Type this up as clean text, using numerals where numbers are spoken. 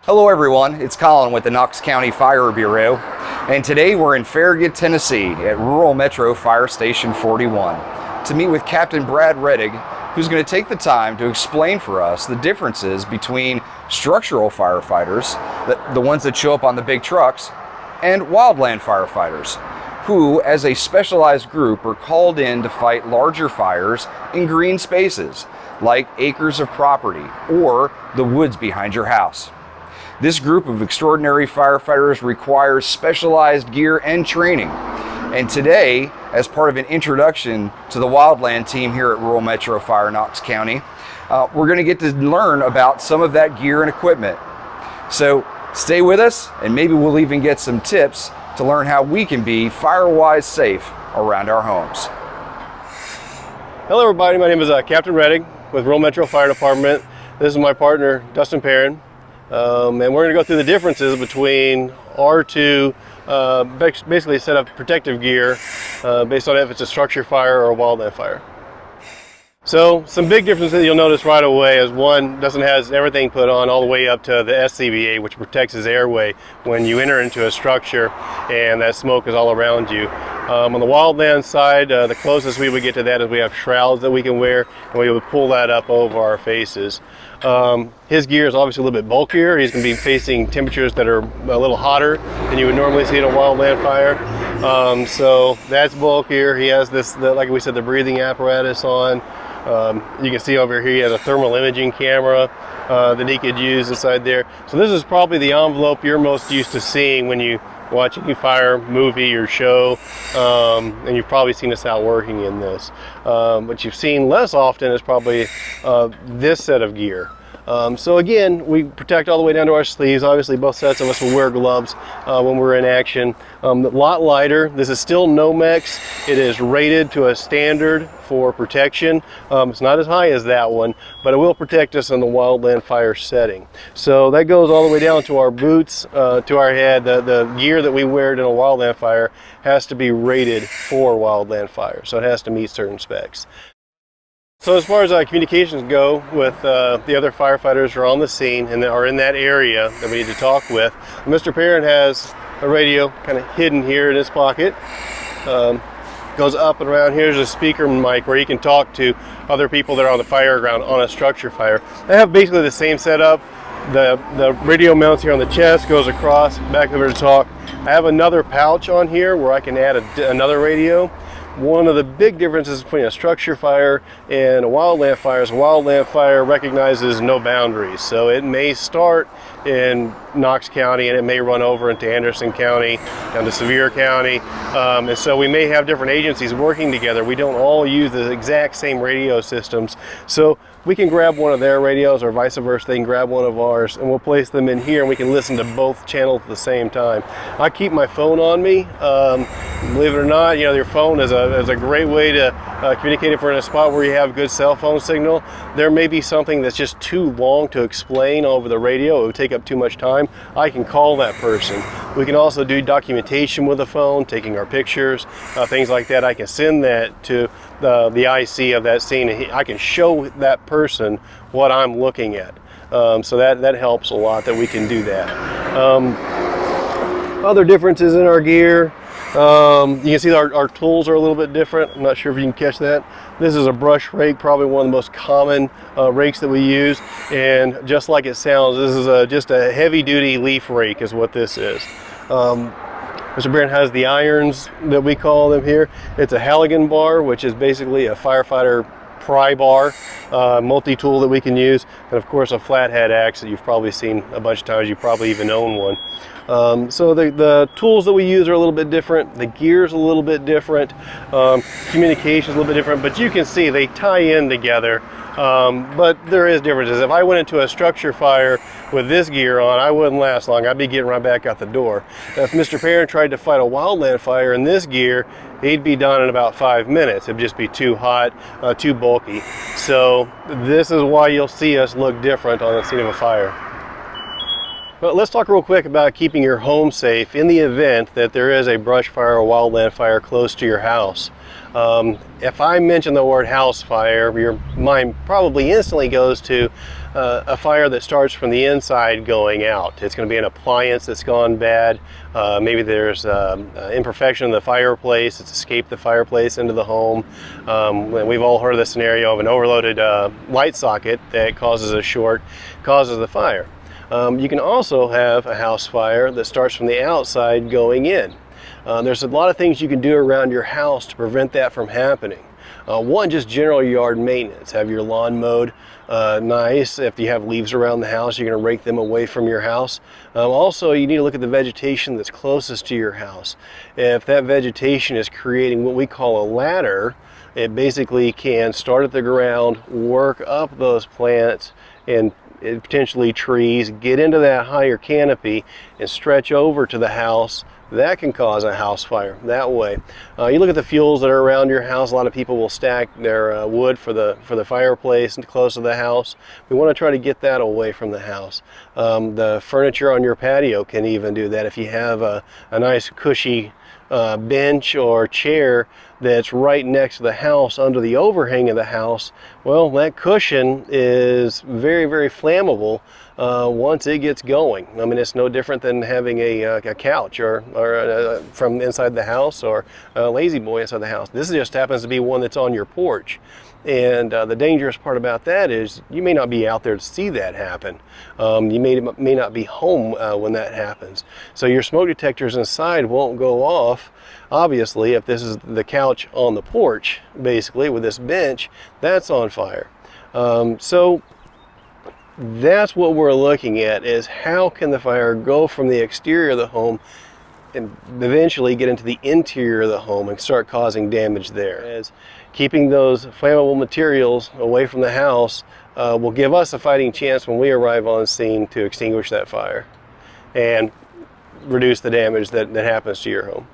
Hello everyone, it's Colin with the Knox County Fire Bureau, and today we're in Farragut, Tennessee at Rural Metro Fire Station 41 to meet with Captain Brad Rettig, who's going to take the time to explain for us the differences between structural firefighters, the ones that show up on the big trucks, and wildland firefighters, who as a specialized group are called in to fight larger fires in green spaces like acres of property or the woods behind your house. This group of extraordinary firefighters requires specialized gear and training. And today, as part of an introduction to the Wildland team here at Rural Metro Fire Knox County, we're going to get to learn about some of that gear and equipment. So stay with us, and maybe we'll even get some tips to learn how we can be fire-wise safe around our homes. Hello everybody, my name is Captain Rettig with Rural Metro Fire Department. This is my partner, Dustin Perrin. And we're going to go through the differences between our two basically a set of protective gear based on if it's a structure fire or a wildland fire. So some big differences that you'll notice right away is one, Dustin has everything put on all the way up to the SCBA, which protects his airway when you enter into a structure and that smoke is all around you. On the wildland side, the closest we would get to that is we have shrouds that we can wear, and we would pull that up over our faces. His gear is obviously a little bit bulkier. He's going to be facing temperatures that are a little hotter than you would normally see in a wildland fire. So that's bulkier. He has this, like we said, the breathing apparatus on. You can see over here he has a thermal imaging camera that he could use inside there. So this is probably the envelope you're most used to seeing when you watch any fire movie or show, and you've probably seen us out working in this. What you've seen less often is probably this set of gear. So again, we protect all the way down to our sleeves. Obviously both sets of us will wear gloves when we're in action. A lot lighter. This is still Nomex. It is rated to a standard for protection. It's not as high as that one, but it will protect us in the wildland fire setting. So that goes all the way down to our boots, to our head. The gear that we wear in a wildland fire has to be rated for wildland fire, so it has to meet certain specs. So as far as communications go with the other firefighters who are on the scene and that are in that area that we need to talk with, Mr. Perrin has a radio kind of hidden here in his pocket. Goes up and around. Here's a speaker mic where you can talk to other people that are on the fire ground on a structure fire. They have basically the same setup. The radio mounts here on the chest, goes across, back over to talk. I have another pouch on here where I can add another radio. One of the big differences between a structure fire and a wildland fire is a wildland fire recognizes no boundaries. So it may start in Knox County and it may run over into Anderson County, down to Sevier County. And so we may have different agencies working together. We don't all use the exact same radio systems. So we can grab one of their radios or vice versa. They can grab one of ours and we'll place them in here and we can listen to both channels at the same time. I keep my phone on me. Believe it or not, you know, your phone is a great way to communicate if we're in a spot where you have good cell phone signal. There may be something that's just too long to explain over the radio. It would take up too much time. I can call that person. We can also do documentation with the phone, taking our pictures, things like that. I can send that to the IC of that scene, and I can show that person what I'm looking at. So that helps a lot that we can do that. Other differences in our gear. You can see our tools are a little bit different. I'm not sure if you can catch that. This is a brush rake, probably one of the most common rakes that we use. And just like it sounds, this is just a heavy duty leaf rake is what this is. Mr. Perrin has the irons that we call them here. It's a Halligan bar, which is basically a firefighter pry bar, multi-tool that we can use, and of course a flathead axe that you've probably seen a bunch of times. You probably even own one. So the tools that we use are a little bit different. The gear's a little bit different. Communication's a little bit different, but you can see they tie in together. But there is differences. If I went into a structure fire with this gear on, I wouldn't last long. I'd be getting right back out the door. If Mr. Perrin tried to fight a wildland fire in this gear, he'd be done in about 5 minutes. It'd just be too hot, too bulky. So this is why you'll see us look different on the scene of a fire. But let's talk real quick about keeping your home safe in the event that there is a brush fire or wildland fire close to your house. If I mention the word house fire, your mind probably instantly goes to a fire that starts from the inside going out. It's going to be an appliance that's gone bad. Maybe there's imperfection in the fireplace. It's escaped the fireplace into the home. We've all heard of the scenario of an overloaded light socket that causes a short, causes the fire. You can also have a house fire that starts from the outside going in. There's a lot of things you can do around your house to prevent that from happening. One, just general yard maintenance. Have your lawn mowed nice. If you have leaves around the house, you're going to rake them away from your house. Also, you need to look at the vegetation that's closest to your house. If that vegetation is creating what we call a ladder, it basically can start at the ground, work up those plants and potentially trees, get into that higher canopy and stretch over to the house. That can cause a house fire that way. You look at the fuels that are around your house. A lot of people will stack their wood for the fireplace and close to the house. We want to try to get that away from the house. The furniture on your patio can even do that. If you have a nice cushy bench or chair that's right next to the house under the overhang of the house, well, that cushion is very, very flammable once it gets going. I mean, it's no different than having a couch or from inside the house, or a lazy boy inside the house. This just happens to be one that's on your porch. And the dangerous part about that is you may not be out there to see that happen. You may not be home when that happens. So your smoke detectors inside won't go off. Obviously, if this is the couch on the porch, basically with this bench, that's on fire. So that's what we're looking at, is how can the fire go from the exterior of the home and eventually get into the interior of the home and start causing damage there. As keeping those flammable materials away from the house will give us a fighting chance when we arrive on scene to extinguish that fire and reduce the damage that happens to your home.